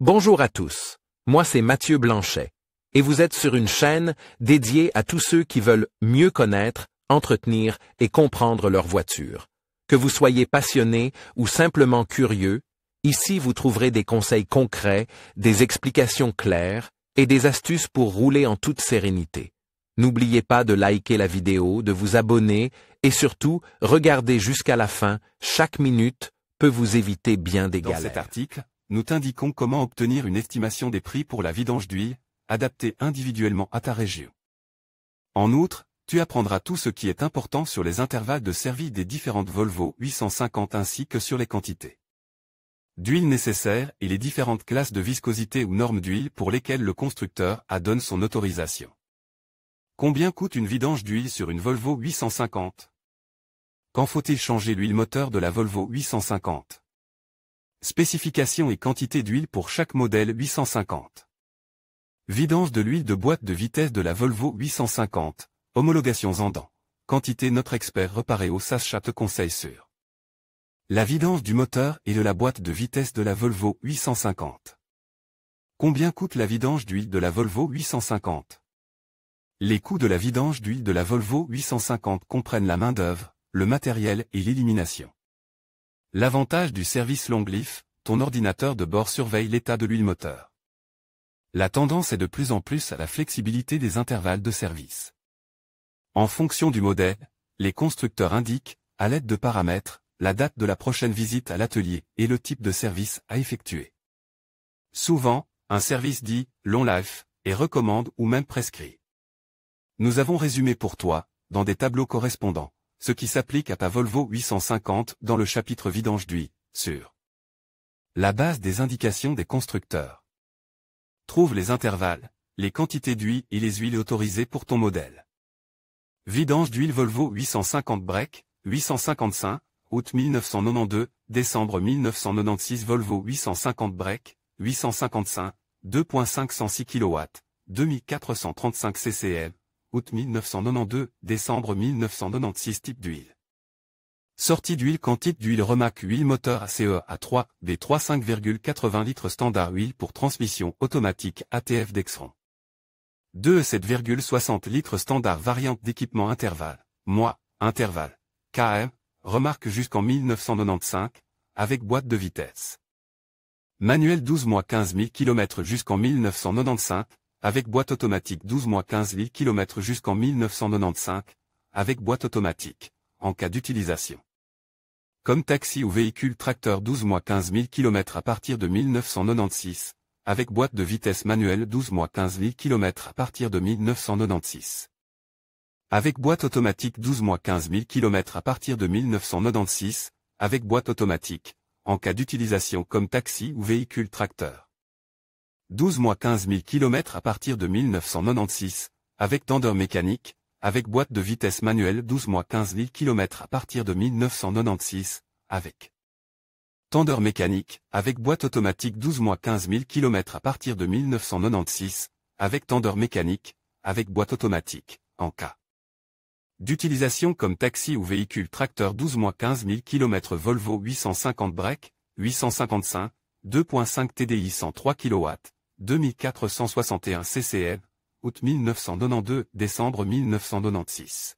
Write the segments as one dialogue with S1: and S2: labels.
S1: Bonjour à tous, moi c'est Mathieu Blanchet, et vous êtes sur une chaîne dédiée à tous ceux qui veulent mieux connaître, entretenir et comprendre leur voiture. Que vous soyez passionné ou simplement curieux, ici vous trouverez des conseils concrets, des explications claires et des astuces pour rouler en toute sérénité. N'oubliez pas de liker la vidéo, de vous abonner et surtout, regardez jusqu'à la fin, chaque minute peut vous éviter bien des galères.
S2: Dans cet article, nous t'indiquons comment obtenir une estimation des prix pour la vidange d'huile, adaptée individuellement à ta région. En outre, tu apprendras tout ce qui est important sur les intervalles de service des différentes Volvo 850 ainsi que sur les quantités d'huile nécessaires et les différentes classes de viscosité ou normes d'huile pour lesquelles le constructeur donne son autorisation. Combien coûte une vidange d'huile sur une Volvo 850? Quand faut-il changer l'huile moteur de la Volvo 850? Spécifications et quantité d'huile pour chaque modèle 850. Vidange de l'huile de boîte de vitesse de la Volvo 850. Homologations en dents. Quantité notre expert Reparéo Sacha te conseille sur la vidange du moteur et de la boîte de vitesse de la Volvo 850. Combien coûte la vidange d'huile de la Volvo 850? Les coûts de la vidange d'huile de la Volvo 850 comprennent la main-d'œuvre, le matériel et l'élimination. L'avantage du service Longlif, ton ordinateur de bord surveille l'état de l'huile moteur. La tendance est de plus en plus à la flexibilité des intervalles de service. En fonction du modèle, les constructeurs indiquent, à l'aide de paramètres, la date de la prochaine visite à l'atelier et le type de service à effectuer. Souvent, un service dit « long life » est recommande ou même prescrit. Nous avons résumé pour toi, dans des tableaux correspondants, ce qui s'applique à ta Volvo 850 dans le chapitre vidange d'huile, sur la base des indications des constructeurs. Trouve les intervalles, les quantités d'huile et les huiles autorisées pour ton modèle. Vidange d'huile Volvo 850 break, 855, août 1992, décembre 1996 Volvo 850 break, 855, 2.506 kW, 2435 ccm, août 1992, décembre 1996 type d'huile. Sortie d'huile quantité d'huile Remac huile moteur ACE A3, B3 5,80 litres standard huile pour transmission automatique ATF Dexron. 2 7,60 litres standard variante d'équipement intervalle, mois, intervalle, KM, remarque jusqu'en 1995, avec boîte de vitesse. Manuel 12 mois 15 000 km jusqu'en 1995, avec boîte automatique 12 mois 15 000 km jusqu'en 1995, avec boîte automatique, en cas d'utilisation. Comme taxi ou véhicule tracteur 12 mois 15 000 km à partir de 1996, avec boîte de vitesse manuelle 12 mois 15 000 km à partir de 1996. Avec boîte automatique 12 mois 15 000 km à partir de 1996, avec boîte automatique, en cas d'utilisation comme taxi ou véhicule tracteur. 12 mois 15 000 km à partir de 1996, avec tendeur mécanique, avec boîte de vitesse manuelle 12 mois 15 000 km à partir de 1996, avec tendeur mécanique, avec boîte automatique 12 mois 15 000 km à partir de 1996, avec tendeur mécanique, avec boîte automatique, en cas d'utilisation comme taxi ou véhicule tracteur 12 mois 15 000 km Volvo 850 break, 855, 2.5 TDI 103 kW, 2461 ccm, août 1992, décembre 1996.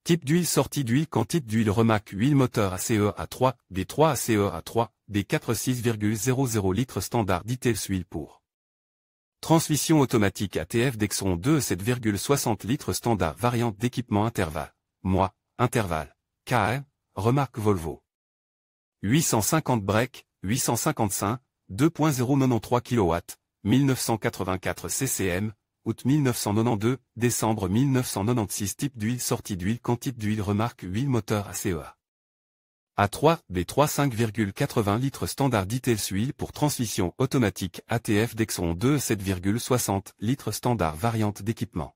S2: Type d'huile sortie d'huile quantité d'huile Remac huile moteur ACE A3, B3 ACE A3, B4 6,00 litres standard details huile pour transmission automatique ATF Dexron 2 7,60 litres standard variante d'équipement intervalle, mois, intervalle, KM, remarque Volvo. 850 break, 855, 2.093 kW, 1984 ccm, août 1992, décembre 1996 type d'huile sortie d'huile quantité d'huile remarque huile moteur ACEA. A3, B3 5,80 litres standard details huile pour transmission automatique ATF Dexron 2 7,60 litres standard variante d'équipement.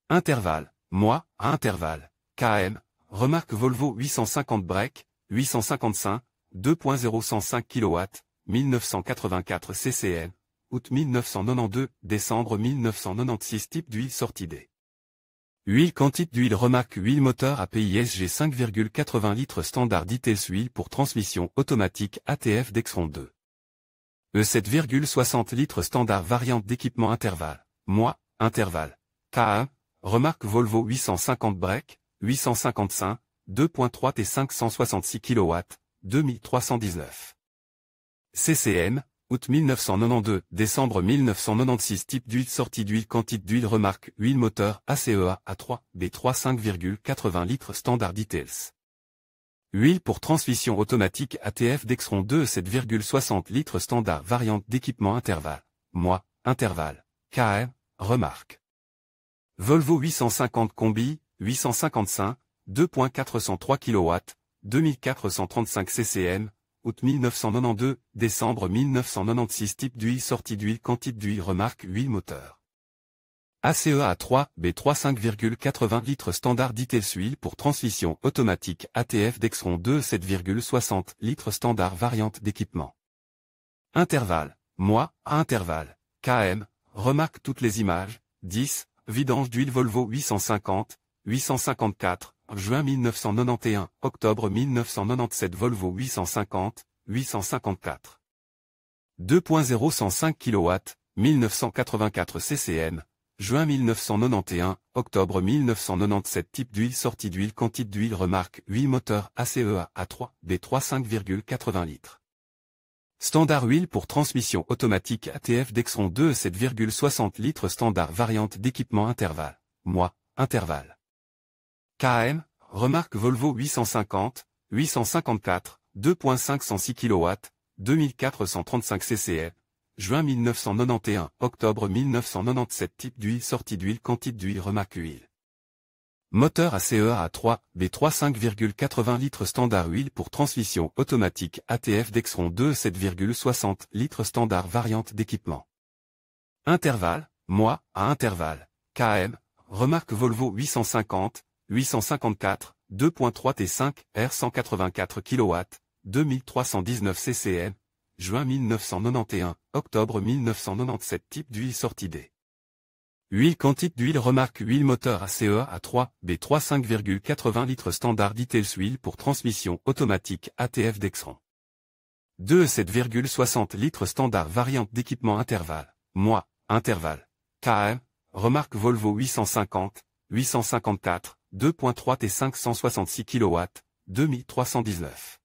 S2: Intervalle, mois, à intervalle, KM, remarque Volvo 850 break, 855, 2.0105 kW, 1984 ccm, août 1992, décembre 1996 type d'huile sortie D. Huile quantité d'huile Remac huile moteur API SG 5,80 litres standard details huile pour transmission automatique ATF Dexron 2. E7,60 litres standard variante d'équipement intervalle, mois, intervalle. K1, remarque Volvo 850 break, 855, 2.3 T 566 kW, 2319. CCM, août 1992, décembre 1996. Type d'huile, sortie d'huile, quantité d'huile, remarque huile moteur ACEA A3 B3 5,80 litres standard details. Huile pour transmission automatique ATF Dexron 2 7,60 litres standard variante d'équipement intervalle, mois, intervalle. KM, remarque. Volvo 850 combi, 855, 2.403 kW, 2435 CCM, août 1992, décembre 1996. Type d'huile, sortie d'huile, quantité d'huile, remarque huile moteur ACEA A3 B3 5,80 litres standard details. Huile pour transmission automatique ATF Dexron 2 7,60 litres standard variante d'équipement. Intervalle, mois, à intervalle. KM, remarque toutes les images, 10, vidange d'huile Volvo 850, 854, juin 1991, octobre 1997 Volvo 850, 854. 2.0 105 kW, 1984 CCM, juin 1991, octobre 1997. Type d'huile, sortie d'huile, quantité d'huile, remarque huile moteur ACEA A3 B3 5,80 litres. Standard huile pour transmission automatique ATF Dexron 2 7,60 litres standard variante d'équipement intervalle, mois, intervalle. KM, remarque Volvo 850, 854, 2.506 kW, 2435 CCM, juin 1991, octobre 1997. Type d'huile, sortie d'huile, quantité d'huile, remarque huile moteur ACEA A3 B3 5,80 litres standard huile pour transmission automatique ATF Dexron 2 7,60 litres standard variante d'équipement. Intervalle, mois, à intervalle. KM, remarque Volvo 850, 854, 2.3 T5, R 184 kW, 2319 CCM, juin 1991, octobre 1997. Type d'huile, sortie D. Huile, quantité d'huile, remarque huile moteur ACEA A3 B3 5,80 litres standard details. Huile pour transmission automatique ATF Dexron 2 7,60 litres standard variante d'équipement intervalle, mois, intervalle. KM, remarque Volvo 850, 854, 2.3 T 566 kW, 2319.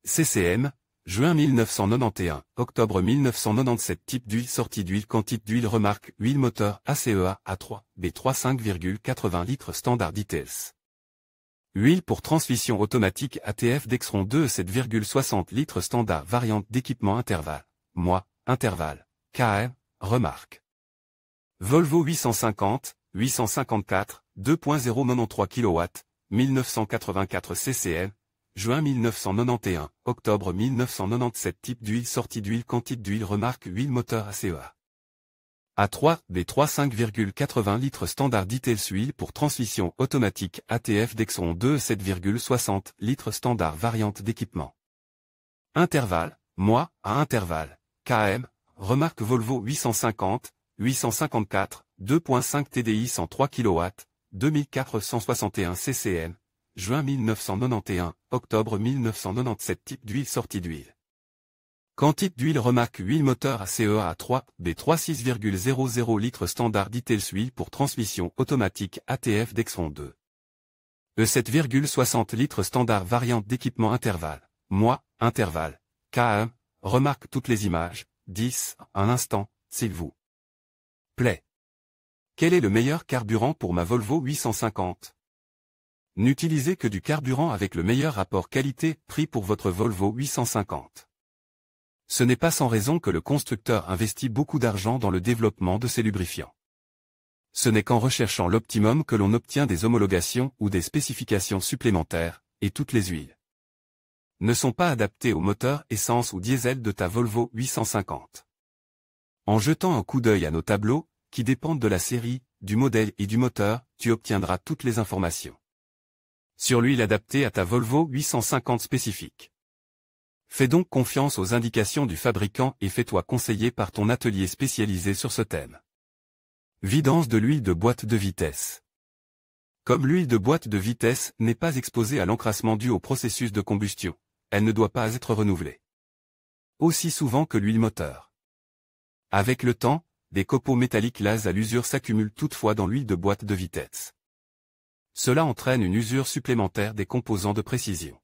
S2: CCM, juin 1991, octobre 1997. Type d'huile, sortie d'huile, quantité d'huile, remarque huile moteur ACEA A3 B3 5,80 litres standard details. Huile pour transmission automatique ATF Dexron 2 7,60 litres standard variante d'équipement intervalle, mois, intervalle. KM, remarque. Volvo 850, 854, 2.093 kW, 1984 CCM, juin 1991, octobre 1997. Type d'huile, sortie d'huile, quantité d'huile, remarque huile moteur ACEA A3 B3 5,80 litres standard details. Huile pour transmission automatique ATF Dexron 2 7,60 litres standard variante d'équipement. Intervalle, mois, à intervalle. KM, remarque Volvo 850, 854, 2.5 TDI 103 kW, 2461 CCM, juin 1991, octobre 1997. Type d'huile, sortie d'huile. Quantité d'huile, remarque huile moteur ACEA A3 B3 6,00 litres standard details. Huile pour transmission automatique ATF Dexron 2 E7,60 litres standard variante d'équipement intervalle, mois, intervalle. KM, remarque toutes les images, 10, un instant, s'il vous plaît. Quel est le meilleur carburant pour ma Volvo 850? N'utilisez que du carburant avec le meilleur rapport qualité-prix pour votre Volvo 850. Ce n'est pas sans raison que le constructeur investit beaucoup d'argent dans le développement de ses lubrifiants. Ce n'est qu'en recherchant l'optimum que l'on obtient des homologations ou des spécifications supplémentaires, et toutes les huiles ne sont pas adaptées au moteur essence ou diesel de ta Volvo 850. En jetant un coup d'œil à nos tableaux, qui dépendent de la série, du modèle et du moteur, tu obtiendras toutes les informations sur l'huile adaptée à ta Volvo 850 spécifique. Fais donc confiance aux indications du fabricant et fais-toi conseiller par ton atelier spécialisé sur ce thème. Vidange de l'huile de boîte de vitesse. Comme l'huile de boîte de vitesse n'est pas exposée à l'encrassement dû au processus de combustion, elle ne doit pas être renouvelée. aussi souvent que l'huile moteur. Avec le temps, des copeaux métalliques las à l'usure s'accumulent toutefois dans l'huile de boîte de vitesse. Cela entraîne une usure supplémentaire des composants de précision.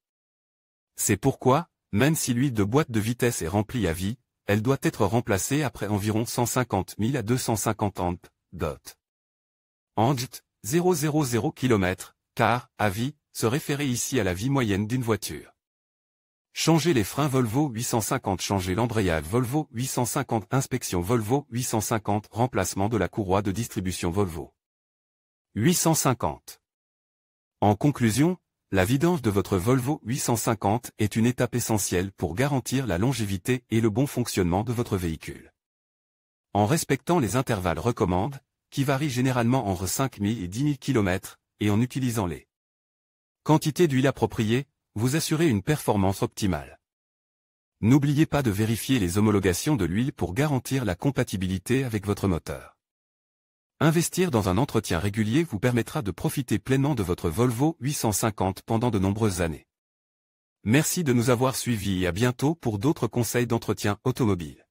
S2: C'est pourquoi, même si l'huile de boîte de vitesse est remplie à vie, elle doit être remplacée après environ 150 000 à 250 amp. Angt, 000 km, car, à vie, se référer ici à la vie moyenne d'une voiture. Changer les freins Volvo 850. Changer l'embrayage Volvo 850. Inspection Volvo 850. Remplacement de la courroie de distribution Volvo 850. En conclusion, la vidange de votre Volvo 850 est une étape essentielle pour garantir la longévité et le bon fonctionnement de votre véhicule. En respectant les intervalles recommandés, qui varient généralement entre 5 000 et 10 000 km, et en utilisant les quantités d'huile appropriées, vous assurez une performance optimale. N'oubliez pas de vérifier les homologations de l'huile pour garantir la compatibilité avec votre moteur. Investir dans un entretien régulier vous permettra de profiter pleinement de votre Volvo 850 pendant de nombreuses années. Merci de nous avoir suivis et à bientôt pour d'autres conseils d'entretien automobile.